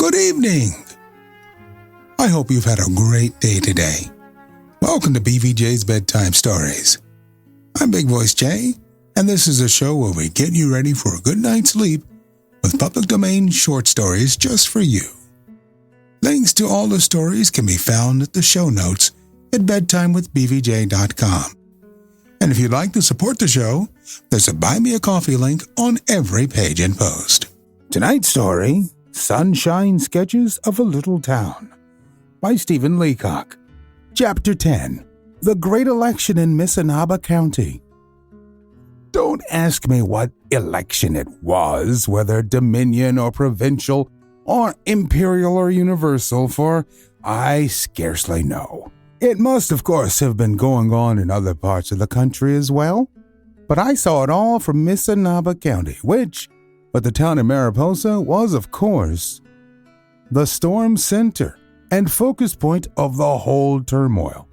Good evening. I hope you've had a great day today. Welcome to BVJ's Bedtime Stories. I'm Big Voice Jay, and this is a show where we get you ready for a good night's sleep with public domain short stories just for you. Links to all the stories can be found at the show notes at bedtimewithbvj.com. And if you'd like to support the show, there's a Buy Me a Coffee link on every page and post. Tonight's story, Sunshine Sketches of a Little Town, by Stephen Leacock. Chapter 10, The Great Election in Missinaba County. Don't ask me what election it was, whether Dominion or provincial or imperial or universal, for I scarcely know. It must, of course, have been going on in other parts of the country as well, but I saw it all from Missinaba County, which, but the town of Mariposa was, of course, the storm center and focus point of the whole turmoil.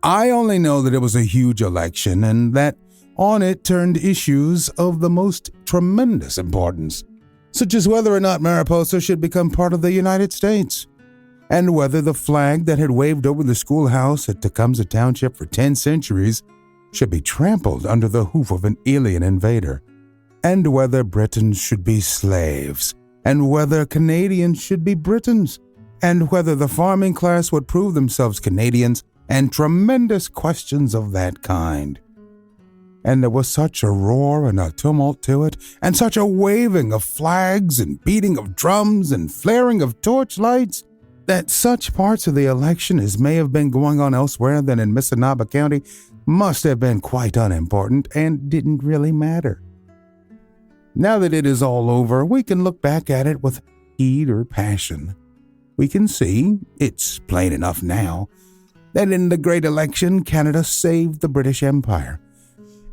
I only know that it was a huge election and that on it turned issues of the most tremendous importance, such as whether or not Mariposa should become part of the United States, and whether the flag that had waved over the schoolhouse at Tecumseh Township for 10 centuries should be trampled under the hoof of an alien invader, and whether Britons should be slaves, and whether Canadians should be Britons, and whether the farming class would prove themselves Canadians, and tremendous questions of that kind. And there was such a roar and a tumult to it, and such a waving of flags and beating of drums and flaring of torchlights, that such parts of the election as may have been going on elsewhere than in Missinaba County must have been quite unimportant and didn't really matter. Now that it is all over, we can look back at it with heat or passion. We can see, it's plain enough now, that in the great election Canada saved the British Empire,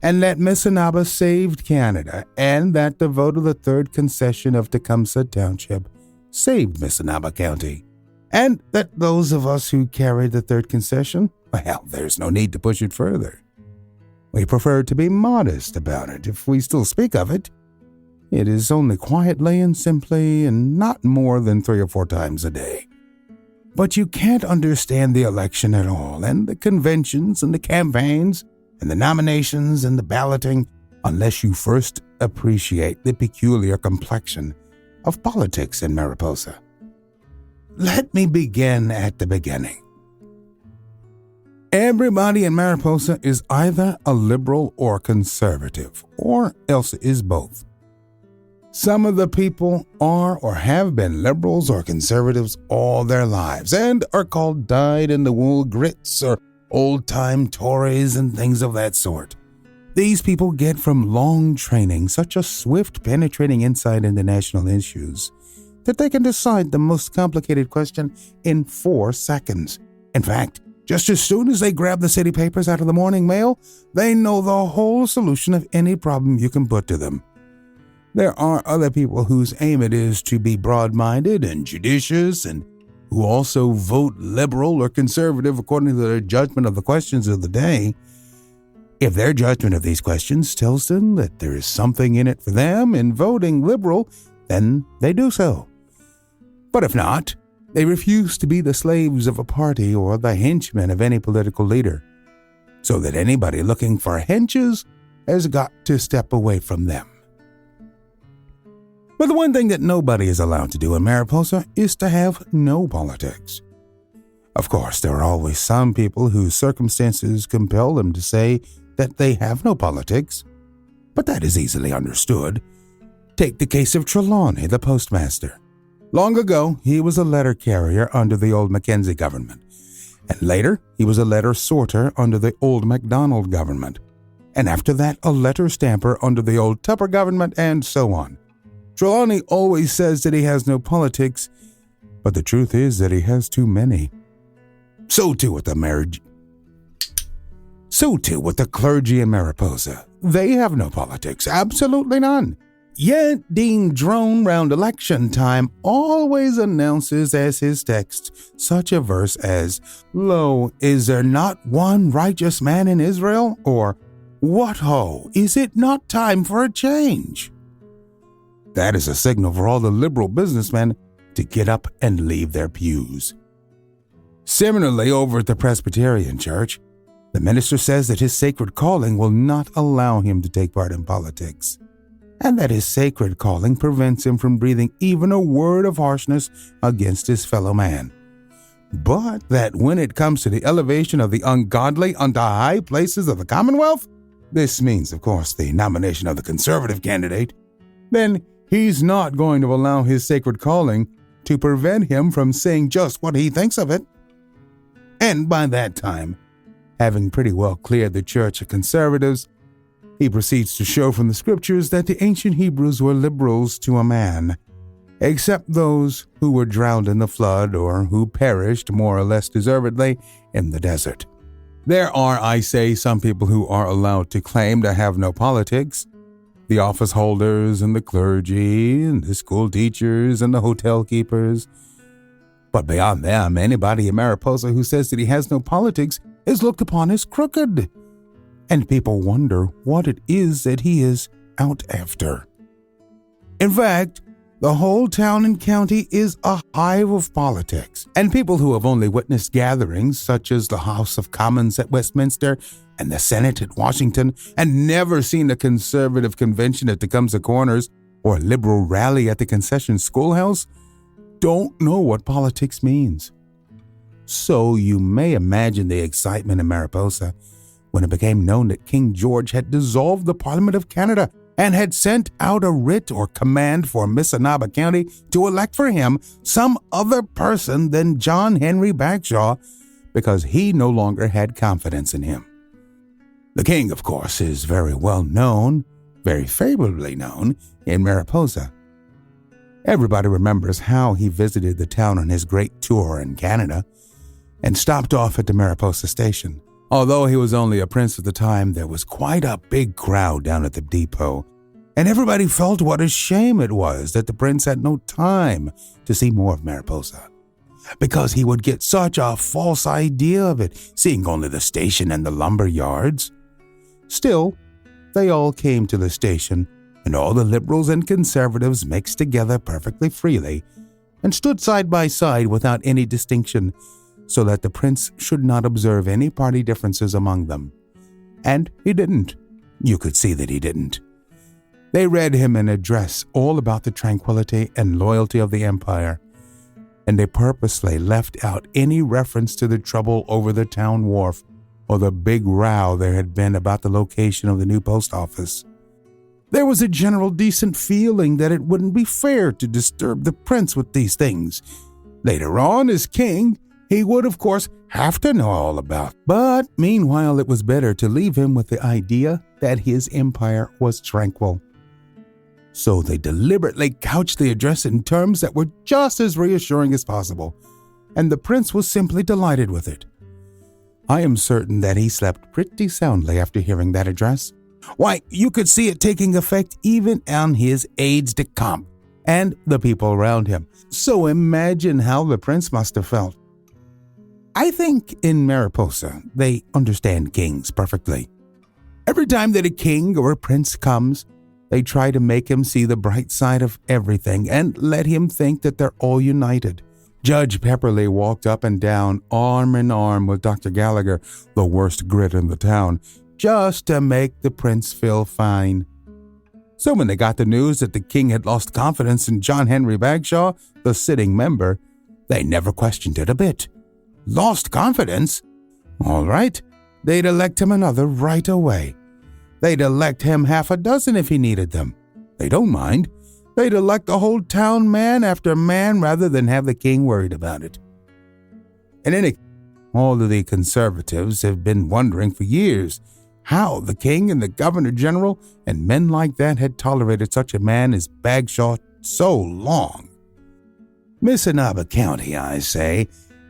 and that Missinaba saved Canada, and that the vote of the third concession of Tecumseh Township saved Missinaba County. And that those of us who carried the third concession, well, there's no need to push it further. We prefer to be modest about it. If we still speak of it, it is only quietly and simply and not more than 3 or 4 times a day. But you can't understand the election at all, and the conventions and the campaigns and the nominations and the balloting, unless you first appreciate the peculiar complexion of politics in Mariposa. Let me begin at the beginning. Everybody in Mariposa is either a liberal or conservative, or else is both. Some of the people are or have been liberals or conservatives all their lives and are called dyed-in-the-wool grits or old-time Tories and things of that sort. These people get from long training such a swift, penetrating insight into national issues that they can decide the most complicated question in 4 seconds. In fact, just as soon as they grab the city papers out of the morning mail, they know the whole solution of any problem you can put to them. There are other people whose aim it is to be broad-minded and judicious and who also vote liberal or conservative according to their judgment of the questions of the day. If their judgment of these questions tells them that there is something in it for them in voting liberal, then they do so. But if not, they refuse to be the slaves of a party or the henchmen of any political leader, so that anybody looking for henches has got to step away from them. But the one thing that nobody is allowed to do in Mariposa is to have no politics. Of course, there are always some people whose circumstances compel them to say that they have no politics, but that is easily understood. Take the case of Trelawney, the postmaster. Long ago, he was a letter carrier under the old Mackenzie government, and later he was a letter sorter under the old MacDonald government, and after that a letter stamper under the old Tupper government, and so on. Trelawney always says that he has no politics, but the truth is that he has too many. So too with the clergy in Mariposa. They have no politics, absolutely none. Yet Dean Drone round election time always announces as his text such a verse as, "Lo, is there not one righteous man in Israel?" Or, "What ho, is it not time for a change?" That is a signal for all the liberal businessmen to get up and leave their pews. Similarly, over at the Presbyterian Church, the minister says that his sacred calling will not allow him to take part in politics, and that his sacred calling prevents him from breathing even a word of harshness against his fellow man. But that when it comes to the elevation of the ungodly unto high places of the Commonwealth, this means, of course, the nomination of the conservative candidate, then he's not going to allow his sacred calling to prevent him from saying just what he thinks of it. And by that time, having pretty well cleared the church of conservatives, he proceeds to show from the scriptures that the ancient Hebrews were liberals to a man, except those who were drowned in the flood or who perished more or less deservedly in the desert. There are, I say, some people who are allowed to claim to have no politics: the office holders and the clergy and the school teachers and the hotel keepers. But beyond them, anybody in Mariposa who says that he has no politics is looked upon as crooked, and people wonder what it is that he is out after. In fact, the whole town and county is a hive of politics, and people who have only witnessed gatherings such as the House of Commons at Westminster and the Senate at Washington, and never seen a conservative convention at Tecumseh Corners or a liberal rally at the concession schoolhouse, don't know what politics means. So you may imagine the excitement in Mariposa when it became known that King George had dissolved the Parliament of Canada and had sent out a writ or command for Missinaba County to elect for him some other person than John Henry Bagshaw, because he no longer had confidence in him. The king, of course, is very well known, very favorably known, in Mariposa. Everybody remembers how he visited the town on his great tour in Canada and stopped off at the Mariposa station. Although he was only a prince at the time, there was quite a big crowd down at the depot, and everybody felt what a shame it was that the prince had no time to see more of Mariposa, because he would get such a false idea of it, seeing only the station and the lumber yards. Still, they all came to the station, and all the liberals and conservatives mixed together perfectly freely and stood side by side without any distinction, so that the prince should not observe any party differences among them. And he didn't. You could see that he didn't. They read him an address all about the tranquility and loyalty of the empire, and they purposely left out any reference to the trouble over the town wharf or the big row there had been about the location of the new post office. There was a general decent feeling that it wouldn't be fair to disturb the prince with these things. Later on, as king, he would, of course, have to know all about. But meanwhile, it was better to leave him with the idea that his empire was tranquil. So they deliberately couched the address in terms that were just as reassuring as possible, and the prince was simply delighted with it. I am certain that he slept pretty soundly after hearing that address. Why, you could see it taking effect even on his aides-de-camp and the people around him. So imagine how the prince must have felt. I think in Mariposa, they understand kings perfectly. Every time that a king or a prince comes, they try to make him see the bright side of everything and let him think that they're all united. Judge Pepperleigh walked up and down, arm in arm with Dr. Gallagher, the worst grit in the town, just to make the prince feel fine. So when they got the news that the king had lost confidence in John Henry Bagshaw, the sitting member, they never questioned it a bit. Lost confidence? All right, they'd elect him another right away. They'd elect him half a dozen if he needed them. They don't mind. They'd elect the whole town man after man rather than have the king worried about it. And all of the conservatives have been wondering for years how the king and the governor general and men like that had tolerated such a man as Bagshaw so long. Missinaba County, I say,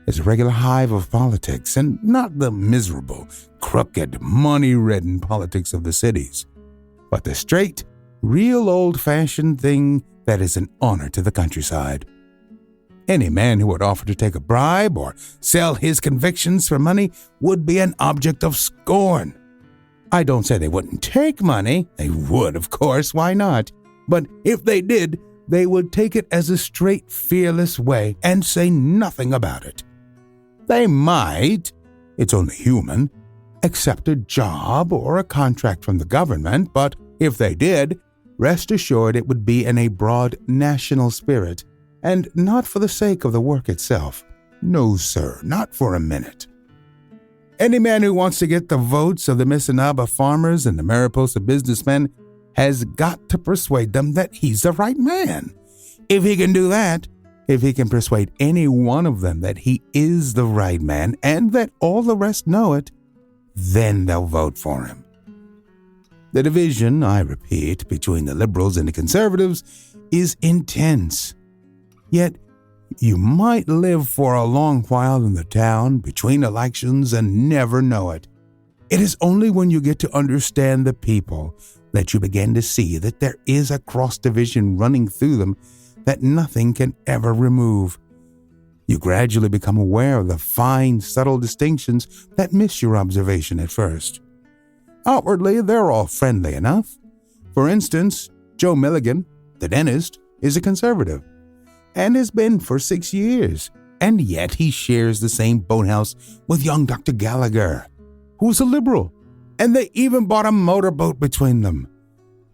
is a regular hive of politics, and not the miserable, crooked, money-ridden politics of the cities, but the straight, real old-fashioned thing that is an honor to the countryside. Any man who would offer to take a bribe or sell his convictions for money would be an object of scorn. I don't say they wouldn't take money. They would, of course, why not? But if they did, they would take it as a straight, fearless way and say nothing about it. They might, it's only human, accept a job or a contract from the government, but if they did, rest assured it would be in a broad national spirit and not for the sake of the work itself. No, sir, not for a minute. Any man who wants to get the votes of the Missinaba farmers and the Mariposa businessmen has got to persuade them that he's the right man. If he can do that, if he can persuade any one of them that he is the right man and that all the rest know it, then they'll vote for him. The division, I repeat, between the liberals and the conservatives is intense. Yet, you might live for a long while in the town between elections and never know it. It is only when you get to understand the people that you begin to see that there is a cross-division running through them that nothing can ever remove. You gradually become aware of the fine, subtle distinctions that miss your observation at first. Outwardly, they're all friendly enough. For instance, Joe Milligan, the dentist, is a conservative and has been for 6 years, and yet he shares the same boathouse with young Dr. Gallagher, who's a liberal, and they even bought a motorboat between them.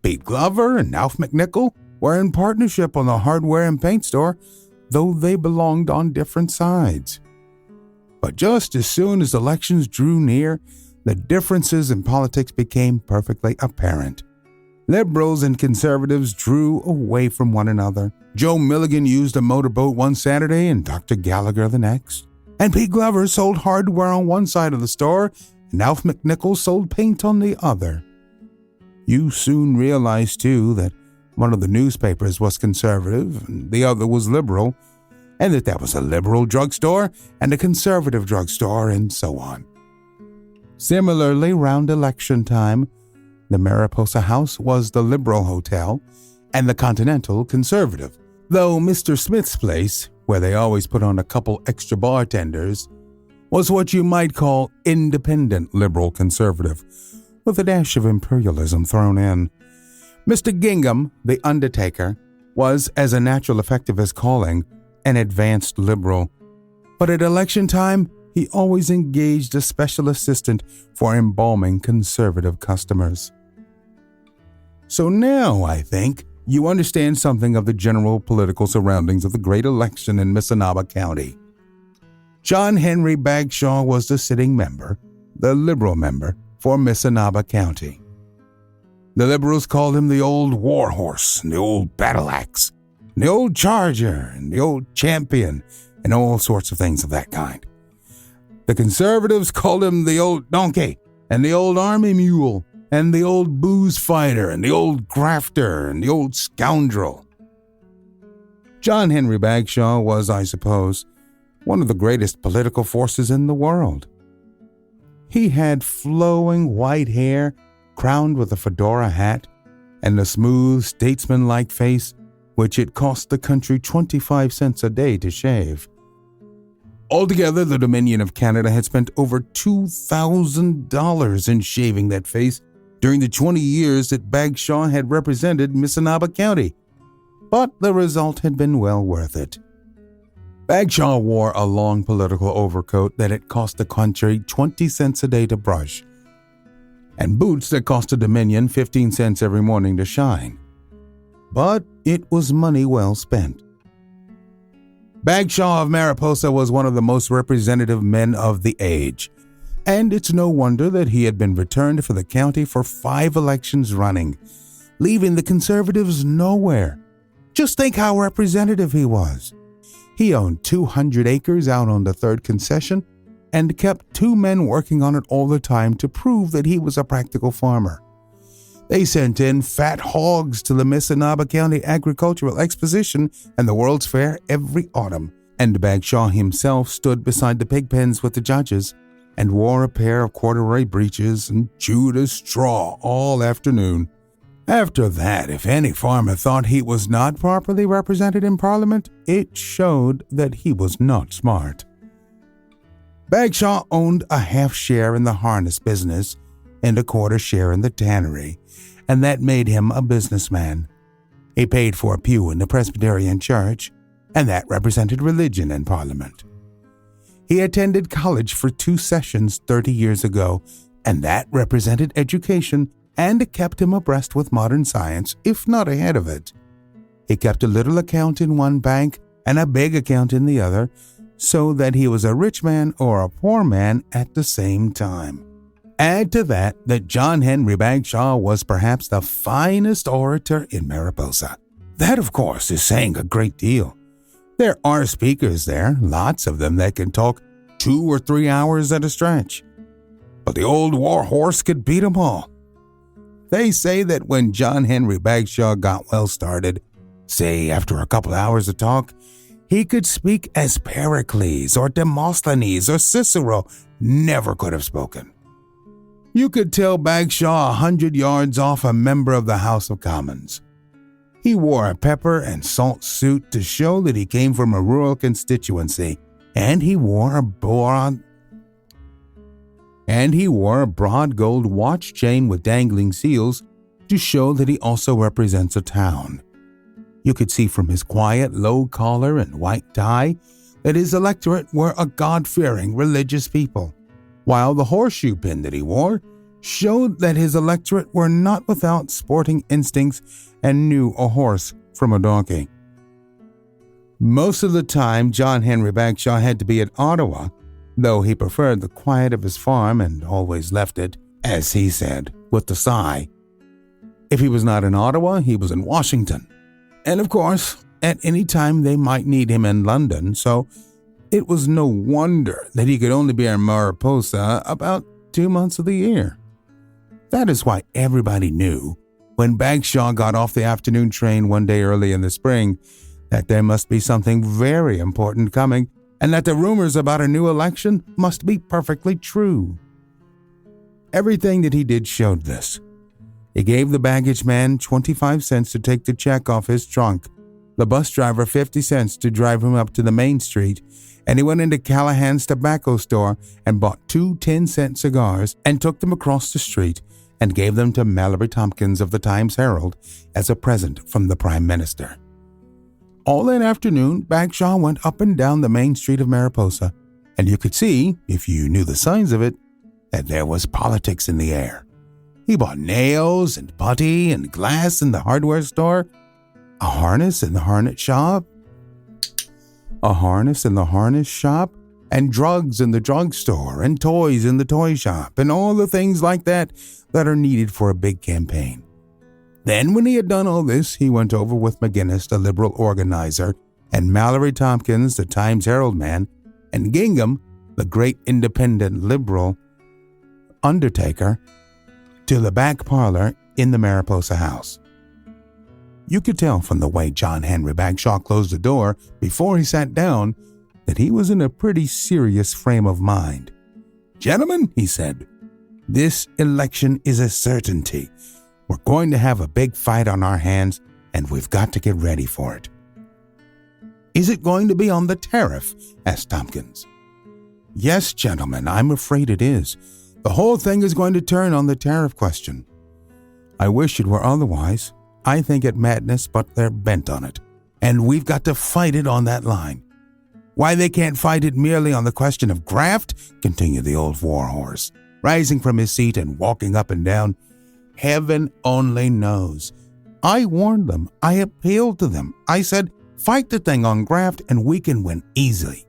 Pete Glover and Alf McNichol were in partnership on the hardware and paint store, though they belonged on different sides. But just as soon as elections drew near, the differences in politics became perfectly apparent. Liberals and conservatives drew away from one another. Joe Milligan used a motorboat one Saturday and Dr. Gallagher the next. And Pete Glover sold hardware on one side of the store and Alf McNichol sold paint on the other. You soon realized, too, that one of the newspapers was conservative and the other was liberal, and that there was a liberal drugstore and a conservative drugstore, and so on. Similarly, round election time, the Mariposa House was the liberal hotel and the Continental conservative, though Mr. Smith's place, where they always put on a couple extra bartenders, was what you might call independent liberal conservative, with a dash of imperialism thrown in. Mr. Gingham, the undertaker, was, as a natural effect of his calling, an advanced liberal, but at election time, he always engaged a special assistant for embalming conservative customers. So now, I think, you understand something of the general political surroundings of the great election in Missinaba County. John Henry Bagshaw was the sitting member, the liberal member, for Missinaba County. The liberals called him the old war horse, and the old battle axe, and the old charger, and the old champion, and all sorts of things of that kind. The conservatives called him the old donkey, and the old army mule, and the old booze fighter, and the old grafter, and the old scoundrel. John Henry Bagshaw was, I suppose, one of the greatest political forces in the world. He had flowing white hair, crowned with a fedora hat, and a smooth, statesman-like face, which it cost the country 25 cents a day to shave. Altogether, the Dominion of Canada had spent over $2,000 in shaving that face during the 20 years that Bagshaw had represented Missinaba County, but the result had been well worth it. Bagshaw wore a long political overcoat that it cost the country 20 cents a day to brush, and boots that cost the Dominion 15 cents every morning to shine. But it was money well spent. Bagshaw of Mariposa was one of the most representative men of the age, and it's no wonder that he had been returned for the county for 5 elections running, leaving the conservatives nowhere. Just think how representative he was. He owned 200 acres out on the 3rd concession and kept 2 men working on it all the time to prove that he was a practical farmer. They sent in fat hogs to the Missinaba County Agricultural Exposition and the World's Fair every autumn, and Bagshaw himself stood beside the pig pens with the judges and wore a pair of corduroy breeches and chewed a straw all afternoon. After that, if any farmer thought he was not properly represented in Parliament, it showed that he was not smart. Bagshaw owned a half share in the harness business and a quarter share in the tannery, and that made him a businessman. He paid for a pew in the Presbyterian Church, and that represented religion in Parliament. He attended college for 2 sessions 30 years ago, and that represented education and kept him abreast with modern science, if not ahead of it. He kept a little account in one bank and a big account in the other, so that he was a rich man or a poor man at the same time. Add to that John Henry Bagshaw was perhaps the finest orator in Mariposa. That, of course, is saying a great deal. There are speakers there, lots of them that can talk 2 or 3 hours at a stretch. But the old war horse could beat 'em all. They say that when John Henry Bagshaw got well started, say after a couple hours of talk, he could speak as Pericles or Demosthenes or Cicero never could have spoken. You could tell Bagshaw 100 yards off a member of the House of Commons. He wore a pepper and salt suit to show that he came from a rural constituency, and he wore a broad gold watch chain with dangling seals to show that he also represents a town. You could see from his quiet, low collar and white tie that his electorate were a God-fearing, religious people, while the horseshoe pin that he wore showed that his electorate were not without sporting instincts and knew a horse from a donkey. Most of the time, John Henry Bagshaw had to be at Ottawa, though he preferred the quiet of his farm and always left it, as he said, with a sigh. If he was not in Ottawa, he was in Washington. And of course, at any time they might need him in London, so it was no wonder that he could only be in Mariposa about 2 months of the year. That is why everybody knew, when Bagshaw got off the afternoon train one day early in the spring, that there must be something very important coming, and that the rumors about a new election must be perfectly true. Everything that he did showed this. He gave the baggage man 25 cents to take the check off his trunk, the bus driver 50 cents to drive him up to the main street, and he went into Callahan's tobacco store and bought 2 10-cent cigars and took them across the street and gave them to Mallory Tompkins of the Times-Herald as a present from the Prime Minister. All that afternoon, Bagshaw went up and down the main street of Mariposa, and you could see, if you knew the signs of it, that there was politics in the air. He bought nails and putty and glass in the hardware store, a harness in the harness shop, and drugs in the drugstore, and toys in the toy shop, and all the things like that are needed for a big campaign. Then, when he had done all this, he went over with McGinnis, the Liberal organizer, and Mallory Tompkins, the Times-Herald man, and Gingham, the great independent Liberal undertaker, to the back parlor in the Mariposa house. You could tell from the way John Henry Bagshaw closed the door before he sat down that he was in a pretty serious frame of mind. "Gentlemen," he said, "this election is a certainty. We're going to have a big fight on our hands, and we've got to get ready for it." "Is it going to be on the tariff?" asked Tompkins. "Yes, gentlemen, I'm afraid it is. The whole thing is going to turn on the tariff question. I wish it were otherwise. I think it madness, but they're bent on it, and we've got to fight it on that line. Why they can't fight it merely on the question of graft," continued the old war horse, rising from his seat and walking up and down, "heaven only knows. I warned them. I appealed to them. I said, fight the thing on graft and we can win easily.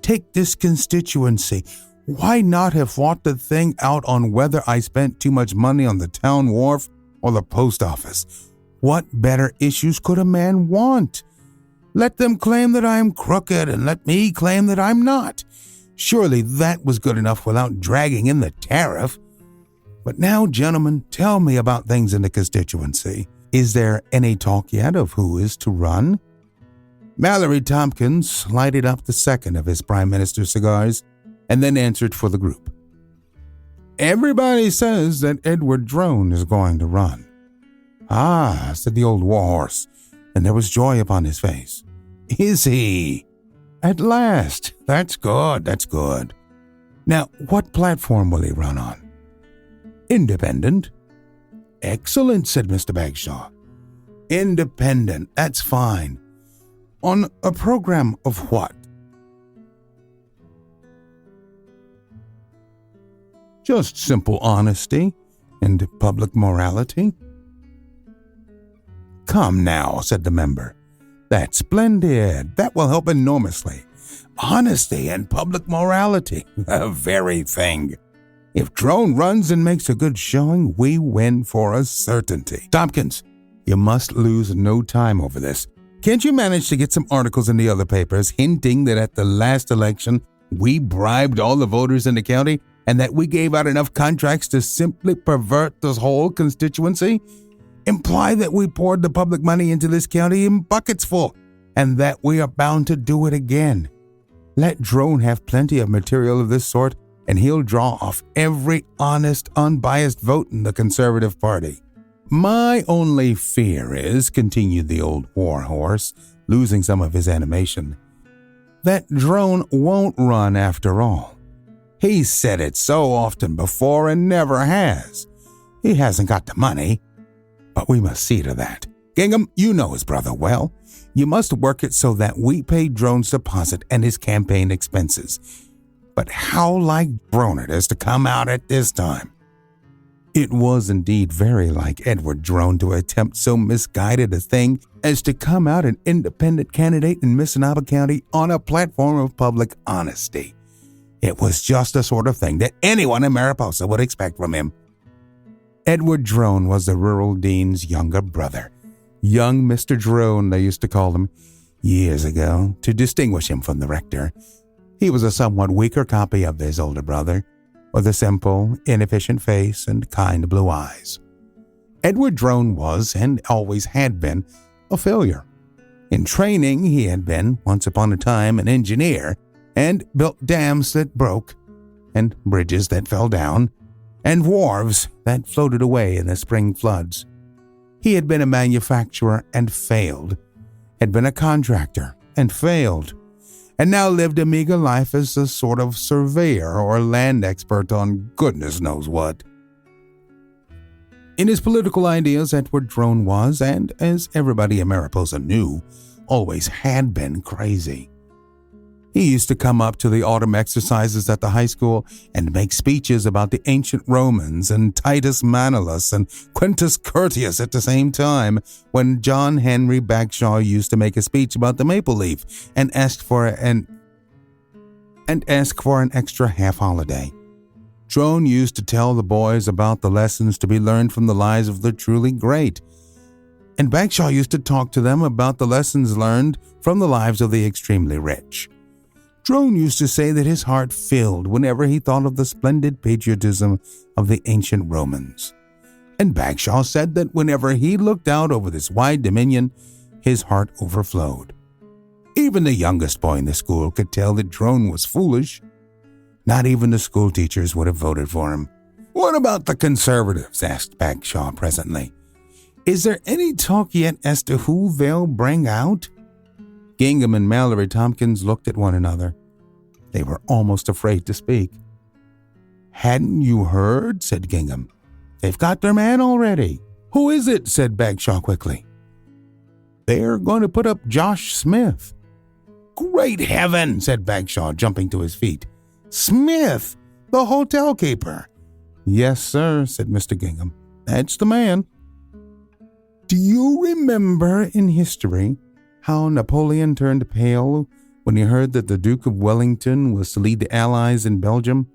Take this constituency. Why not have fought the thing out on whether I spent too much money on the town wharf or the post office? What better issues could a man want? Let them claim that I am crooked and let me claim that I'm not. Surely that was good enough without dragging in the tariff. But now, gentlemen, tell me about things in the constituency. Is there any talk yet of who is to run?" Mallory Tompkins lighted up the second of his Prime Minister's cigars and then answered for the group. "Everybody says that Edward Drone is going to run." "Ah," said the old war horse, and there was joy upon his face. "Is he? At last. That's good, that's good. Now, what platform will he run on?" "Independent." "Excellent," said Mr. Bagshaw. Independent, that's fine. On a program of what? Just simple honesty and public morality. Come now, said the member. That's splendid. That will help enormously. Honesty and public morality, the very thing. If Drone runs and makes a good showing, we win for a certainty. Tompkins, you must lose no time over this. Can't you manage to get some articles in the other papers hinting that at the last election we bribed all the voters in the county and that we gave out enough contracts to simply pervert this whole constituency? Imply that we poured the public money into this county in buckets full and that we are bound to do it again. Let Drone have plenty of material of this sort and he'll draw off every honest, unbiased vote in the Conservative Party. My only fear is, continued the old warhorse, losing some of his animation, that Drone won't run after all. He's said it so often before and never has. He hasn't got the money, but we must see to that. Gingham, you know his brother well. You must work it so that we pay Drone's deposit and his campaign expenses. But how like Drone it is to come out at this time. It was indeed very like Edward Drone to attempt so misguided a thing as to come out an independent candidate in Missinaba County on a platform of public honesty. It was just the sort of thing that anyone in Mariposa would expect from him. Edward Drone was the rural dean's younger brother. Young Mr. Drone, they used to call him, years ago, to distinguish him from the rector. He was a somewhat weaker copy of his older brother, with a simple, inefficient face and kind blue eyes. Edward Drone was, and always had been, a failure. In training, he had been, once upon a time, an engineer, and built dams that broke, and bridges that fell down, and wharves that floated away in the spring floods. He had been a manufacturer and failed, had been a contractor and failed, and now lived a meager life as a sort of surveyor or land expert on goodness knows what. In his political ideas, Edward Drone was, and as everybody in Mariposa knew, always had been crazy. He used to come up to the autumn exercises at the high school and make speeches about the ancient Romans and Titus Manlius and Quintus Curtius at the same time when John Henry Bagshaw used to make a speech about the maple leaf and ask for an extra half holiday. Drone used to tell the boys about the lessons to be learned from the lives of the truly great, and Bagshaw used to talk to them about the lessons learned from the lives of the extremely rich. Drone used to say that his heart filled whenever he thought of the splendid patriotism of the ancient Romans. And Bagshaw said that whenever he looked out over this wide dominion, his heart overflowed. Even the youngest boy in the school could tell that Drone was foolish. Not even the school teachers would have voted for him. "What about the Conservatives?" asked Bagshaw presently. "Is there any talk yet as to who they'll bring out?" Gingham and Mallory Tompkins looked at one another. They were almost afraid to speak. "Hadn't you heard?" said Gingham. "They've got their man already." "Who is it?" said Bagshaw quickly. "They're going to put up Josh Smith." "Great heaven!" said Bagshaw, jumping to his feet. "Smith, the hotel keeper." "Yes, sir," said Mr. Gingham. "That's the man." "Do you remember in history how Napoleon turned pale when he heard that the Duke of Wellington was to lead the Allies in Belgium?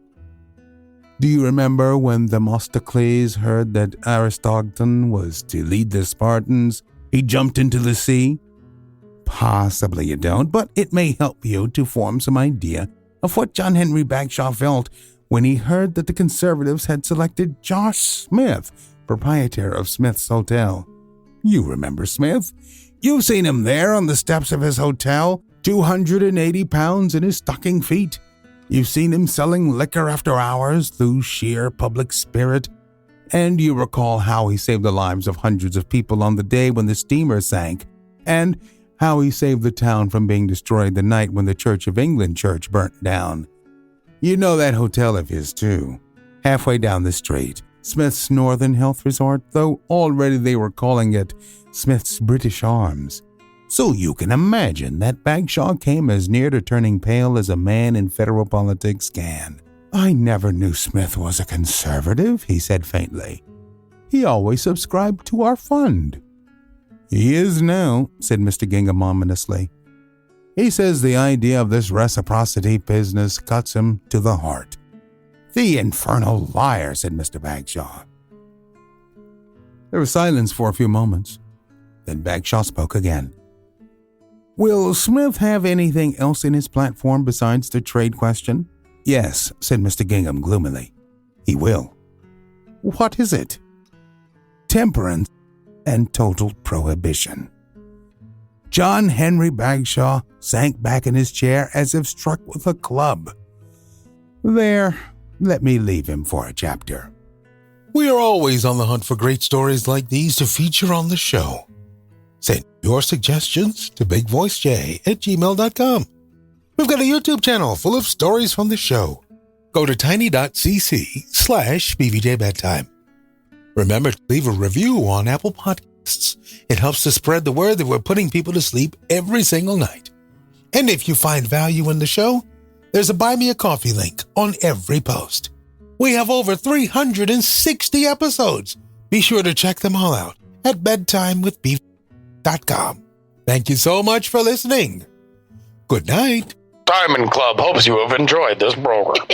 Do you remember when Themistocles heard that Aristogiton was to lead the Spartans, he jumped into the sea? Possibly you don't, but it may help you to form some idea of what John Henry Bagshaw felt when he heard that the Conservatives had selected Josh Smith, proprietor of Smith's Hotel. You remember Smith? You've seen him there on the steps of his hotel, 280 pounds in his stocking feet. You've seen him selling liquor after hours through sheer public spirit. And you recall how he saved the lives of hundreds of people on the day when the steamer sank, and how he saved the town from being destroyed the night when the Church of England church burnt down. You know that hotel of his, too, halfway down the street, Smith's Northern Health Resort, though already they were calling it Smith's British Arms. So you can imagine that Bagshaw came as near to turning pale as a man in federal politics can. "I never knew Smith was a conservative," he said faintly. "He always subscribed to our fund." "He is now," said Mr. Gingham ominously. "He says the idea of this reciprocity business cuts him to the heart." "The infernal liar," said Mr. Bagshaw. There was silence for a few moments. Then Bagshaw spoke again. "Will Smith have anything else in his platform besides the trade question?" "Yes," said Mr. Gingham gloomily. "He will." "What is it?" "Temperance and total prohibition." John Henry Bagshaw sank back in his chair as if struck with a club. "There, let me leave him for a chapter." We are always on the hunt for great stories like these to feature on the show. Send your suggestions to bigvoicej@gmail.com. We've got a YouTube channel full of stories from the show. Go to tiny.cc/BVJ Bedtime. Remember to leave a review on Apple Podcasts. It helps to spread the word that we're putting people to sleep every single night. And if you find value in the show, there's a Buy Me a Coffee link on every post. We have over 360 episodes. Be sure to check them all out at bedtimewithbv.com. Thank you so much for listening. Good night. Diamond Club hopes you have enjoyed this program.